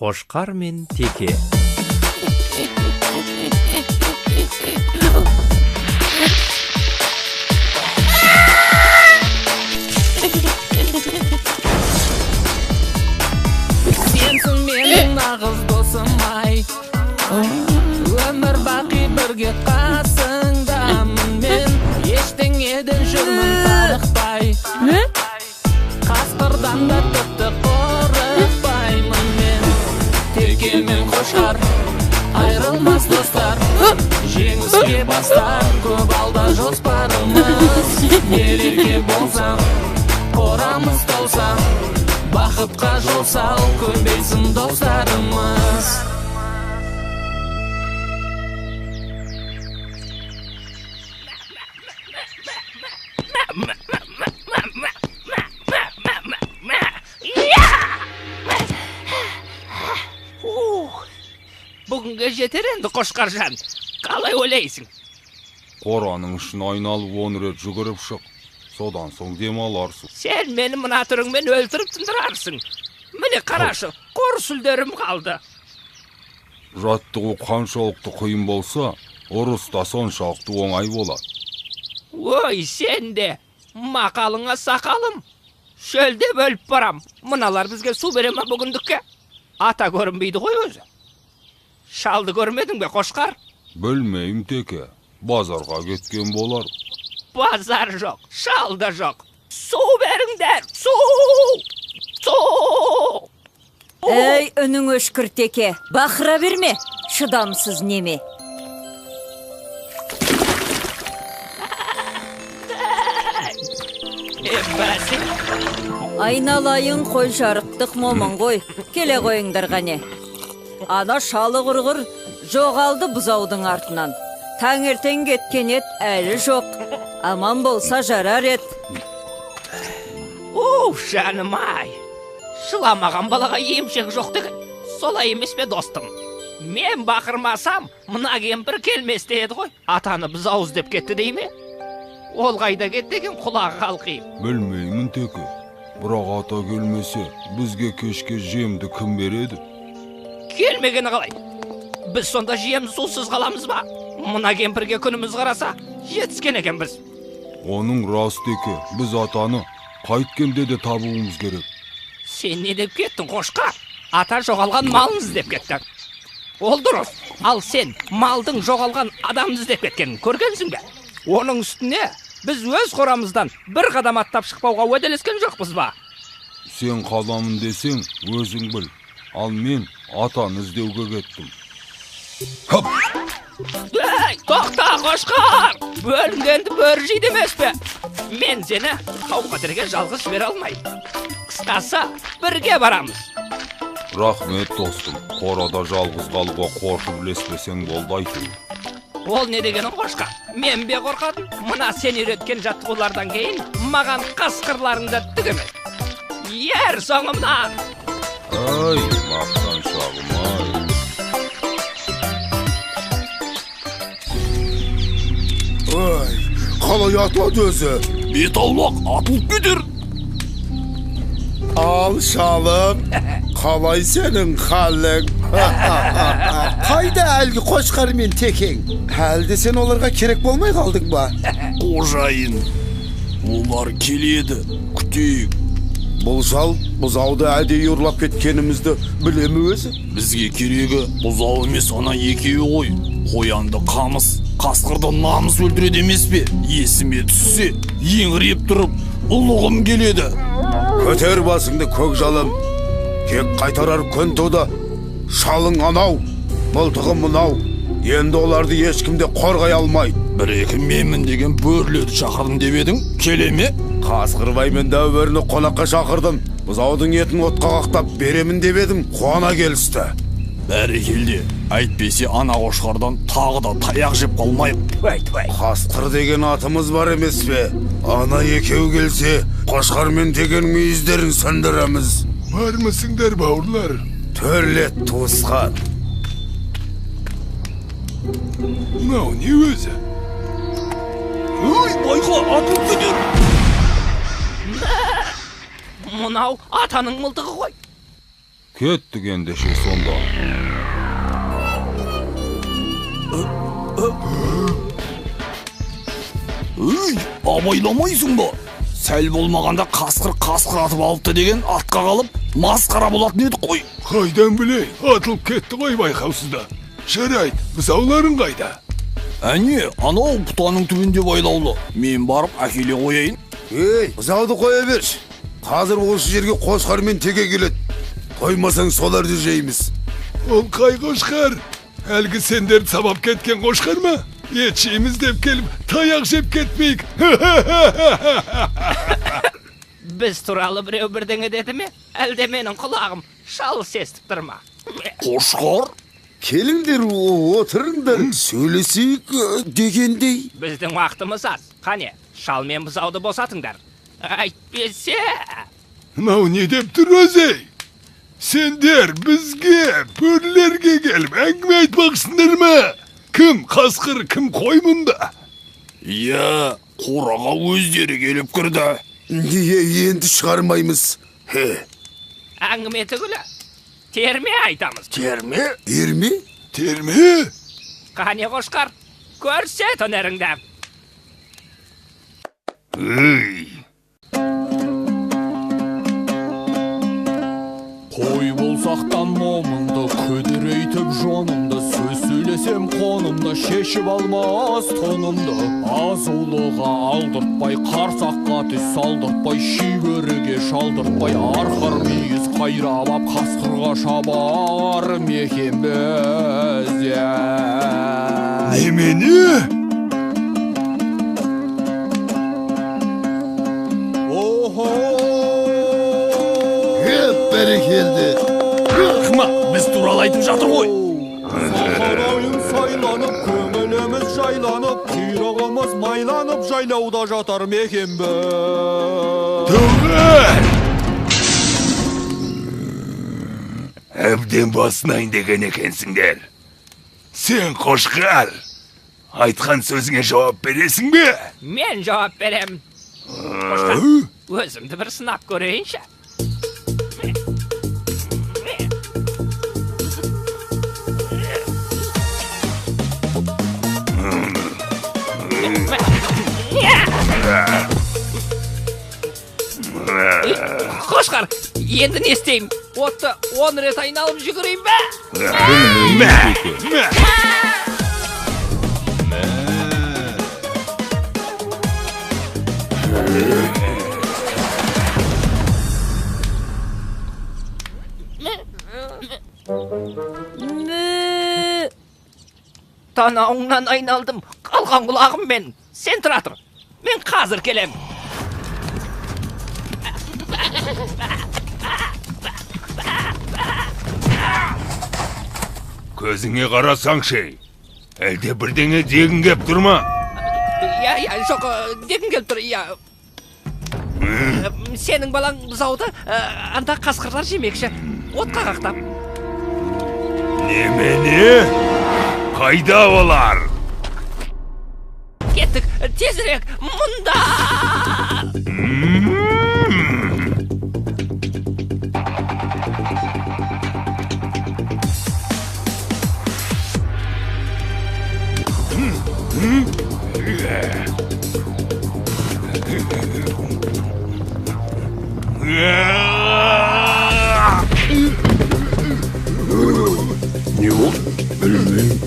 Қошқар мен Теке. Сенсің менің нағыз досым-ай, өмір бақи бірге қасыңдамын мен, ештеңеден жүрмін тарықпай, қасқырдан да тіпті қорықпаймын мен. Теке мен Қошқар айрылмас достар, жеңіске бастар көп алда жоспарымыз. Нелерге болсам қорамыз толсам, бақытқа жол сал көбейсін достарымыз. Бүгінге жетер енді Қошқаржан, қалай ойлайсың? Қораның ішін айналып 10 рет жүгіріп шық, содан соң демаларсың. Сен мені мына түріңмен өлтіріп тындырарсың. Міне қарашы, қор сүлдерім қалды. Жаттығу қаншалықты қиын болса, ұрыс та соншалықты оңай болады. Ой, сен де, мақалыңа сақалым. Шөлде бөліп барам. Мыналар бізге су бере ма бүгіндікке? Ата көрінбейді ғой өзі. Шалды көрмедің бе, Қошқар? Білмеймін, Теке. Базарға кеткен болар. Базар жоқ, шал да жоқ. Су беріңдер, су! Су! Ей, үнің өшкір, Теке. Бақыра берме, шыдамсыз неме. Айналайын қой жарықтық момын ғой. Келе қойыңдар ғане. Ана шалы құрғыр жоғалды бұзаудың артынан. Таңертең кеткен ет әлі жоқ. Аман болса жарар ет. Жаным-ай, шыламаған балаға емшек жоқ деген. Солай емес пе, достым? Мен бақырмасам, мына кемпір келместе еді ғой. Атаны бұзау іздеп кетті дей ме? Ол қайда кетті деген құлағы қалқиып. Білмеймін, Теке. Бірақ ата келмесе, бізге кешке жемді кім береді? Келмегені қалай? Біз сонда жем сусыз қаламыз ба? Мына кемпірге күніміз қараса, жетіскен екен біз. Оның рас, Теке. Біз атаны қайткенде де табуымыз керек. Сен не деп кеттің, Қошқар? Ата жоғалған малын іздеп кеттің. Ол дұрыс. Ал сен малдың жоғалған адамды іздеп кеткенін көргенсің бе? Оның үстіне біз өз қорамыздан бір қадам аттап шықпауға уәделескен жоқпыз ба? Сен қадамын десең, өзің біл. Ал мен атаны іздеуге кеттім. Хоп! Ей, тоқта, Қошқар! Бөлінгенді бөрі жейді емес пе? Мен сені қауқатерге жалғыз жібере алмаймын. Қысқасы, бірге барамыз. Рахмет, достым. Қорада жалғыз қалуға қорқып ілеспесең болды айту. Ол не дегенің, Қошқар? Мен бе қорқадым? Мына сен үйреткен жаттығулардан кейін маған қасқырларыңды түк емес. Ер соңымнан! Ай, мақтаншағым, ай. Ой, қалай атады өзі? Бет аулақ, атылып кетер. Ал шалым, қалай сенің қалың? Қайда әлгі Қошқар мен Текең? Әлде сен оларға керек болмай қалдың ба? Қожайын, олар келеді, күтейік. Бұл шал бұзауды әдейі ұрлап кеткенімізді білемі өзі? Бізге керегі бұзау емес, ана екеуі ғой. Қоянды қамыс, қасқырды намыс өлтіреді емес пе? Есіме түссе, еңіреп тұрып, ұлығым келеді. Көтер басыңды, көк жалым. Кек қайтарар күн туды. Шалың анау, мылтығым мынау. Енді оларды ешкімде қорғай алмайды. Бір-екі менмін деген бөрлерді шақырдым деп едің, келе ме? Қасқырбай мен дәуіріні қонаққа шақырдым. Бұзаудың етін отқа қақтап беремін деп едім, қуана келісті. Бәрекелде, әйтпесе ана Қошқардан тағы да таяқ жеп қалмайық. Қасқыр деген атымыз бар емес пе? Ана екеу келсе, Қошқар мен деген мүйіздерін сындырамыз. Бармысыңдар, бауырлар? Төрлет туысқан. Мынау не өзі? Ой, байқа, атылып кетер. Мынау атаның мылтығы ғой. Kettik endişe sonda. Ey, абайламайсың ба? Сәл болмағанда қасқыр атып алыпты деген атқа қалып, масқара болатын едік қой. Қайдан білейін, атылып кетті ғой байқаусызда. Жарайды, бұзауларың қайда? Әне, анау бұтаның түбінде байлаулы. Мен барып әкеле қояйын. Ей, бұзауды қоя берші. Қазір осы жерге қошқармен теге келеді. Тоймасаң соларды жейміз. Ол қай қошқар? Әлгі сендерді сабап кеткен қошқар ма? Ет жейміз деп келіп, таяқ жеп кетмейік. Біз туралы біреу бірдеңе деді ме? Әлде менің құлағым шалыс естіп тұр ма? Қошқар? Келіңдер, отырыңдар, сөйлесейік дегендей. Біздің уақытымыз аз. Қане, шал мен бұзауды босатыңдар. Әйтпесе... Мынау не деп тұр өзі? Сендер бізге, бөрлерге келіп, әңгіме айтпақсыңдар ма? Кім қасқыр, кім қой мұнда? Иә, қораға өздері келіп кірді. Енді шығармаймыз. Әңгіме түгілі. Терме айтамыз. Терме? Ерме? Терме? Қане қошқар, көрсет өнеріңді. Қой болсақтан момынды, көдірейтіп жонымды, сөз сөйлесем қонымды, шешіп алмас тонымды. Азулыға алдыртпай, қарсаққа түс салдыртпай, шибөріге шалдыртпай, арқар мүйіз қайрап, қасқырға шабар мекен біз. Немені? Бәрекелді. Қыма, біз туралы айтып жатыр ғой. Сахарайын сайланып, көңіліміз жайланып, құйрығымыз майланып, жайлауда жатар мекен біз. Тұғыр! Әбден басынайын деген екенсіңдер. Сен қошқар, айтқан сөзіңе жауап бересің бе? Мен жауап берем. Қошқар, өзімді бір сынап көрейінші. Қошқар, енді не істеймін? Отты 10 рет айналып жүгірейін бе? Танауыңнан айналдым, қалған құлағым мен. Сен тұра тұр, мен қазір келем. Көзіңе қарасаңшы, әлде бірдеңе дегің кеп тұрма? Я, жоқ, дегім келіп тұр, я. Сенің балаң бұзауды анда қасқырлар жемекші, отқа қақтап. Немені? Қайда олар? Кеттік, тезірек, мұнда! Не болды? Білмеймін.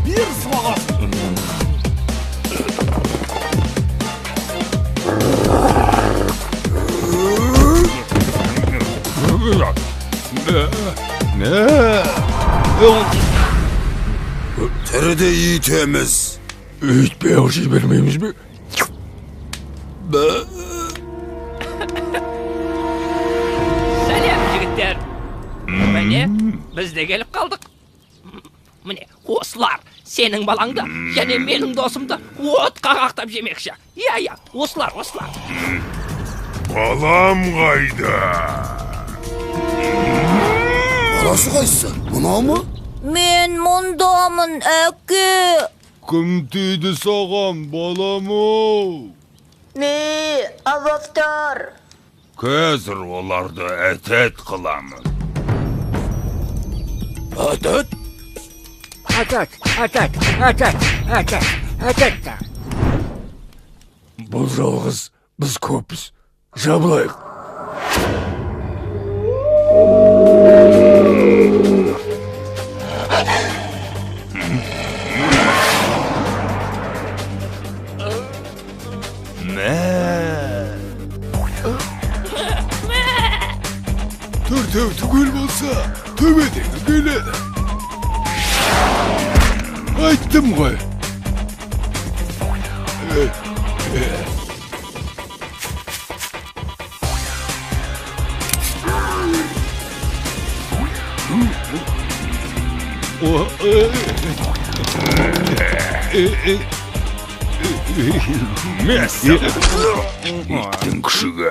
Бір сыбағасын. Тіріде етеміз. Үйтпей ақ жібермейміз бе? Сәлем, жігіттер. Міне, біз де келіп қалдық. осылар сенің балаңды және менің досымды отқа қақтап жемекші. Иә, осылар. Балам қайда? Баласы қайсы? Мынау ма? Мен мұндамын, әке. Кім тиді саған, балам-ау? Не, абақтар. Қазір оларды әтет қыламын. Әтет? Әтет. Бұл жалғыз біз көппіз. Жабылайық. Төртеу түгел болса, төбедегі келеді. Айттым ғой. Иттің күшігі.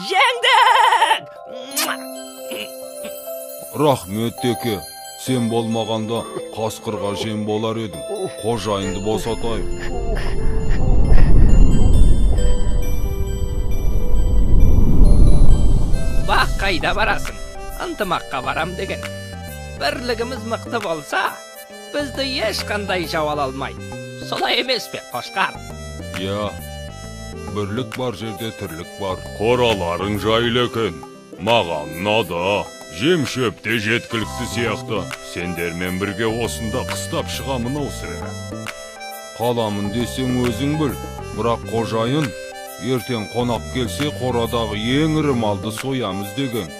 Жеңдік! Рахмет теке, сен болмағанда қасқырға жем болар едім. Қожайынды босатайын. Бақ қайда барасың? Ынтымаққа барам деген. Бірлігіміз мықты болса, бізді ешқандай жау ала алмайды. Солай емес пе, Қошқар? Я, бірлік бар жерде тірлік бар. Қораларың жайлы екен. Маған ұнады. Жем шөпте жеткілікті сияқты. Сендермен бірге осында қыстап шығамын осыра. Қаламын десең өзің біл. Бірақ қожайын, ертең қонақ келсе қорадағы ең ірі малды соямыз деген.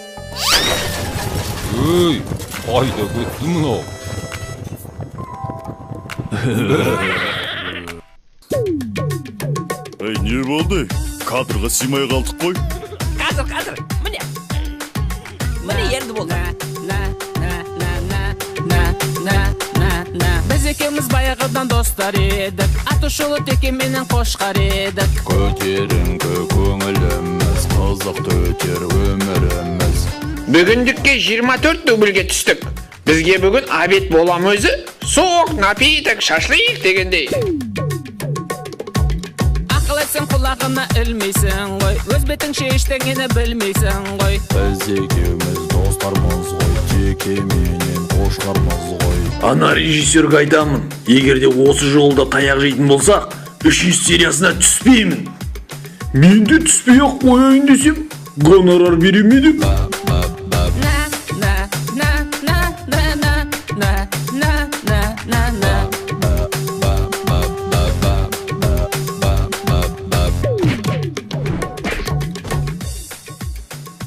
Өй, қайда кетті мынау? Не болды? Кадрға симай қалдық қой. Қазір, міне енді болды. Біз екеуміз баяғыдан достар едік, Атышулы теке менен Қошқар едік. Көтеріңкі көңіліміз, қызықты өтер өміріміз. Бүгіндікке 24 дубльге түстік. Бізге бүгін обед болам өзі, соқ, напиток, шашлык дегендей. Ақыл айтсаң құлағына ілмейсің ғой, өз бетің ештеңені білмейсің ғой. Біз екеуміз достармыз ғой, теке менен Қошқармыз ғой. Ана режиссерге айтамын, егерде осы жолда таяқ жейтін болсақ, 3-ші сериясына түспеймін. Мен де түспей ақ қояйын десем, гонорар беремеді.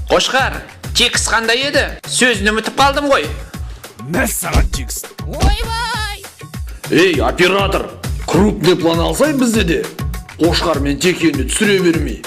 Қошқар, текст қандай еді? Сөзін ұмытып қалдым ғой. Мәссаған текст. Ойбай! Ей, оператор, крупный план алсай бізде де. Қошқар мен текені түсіре бермей.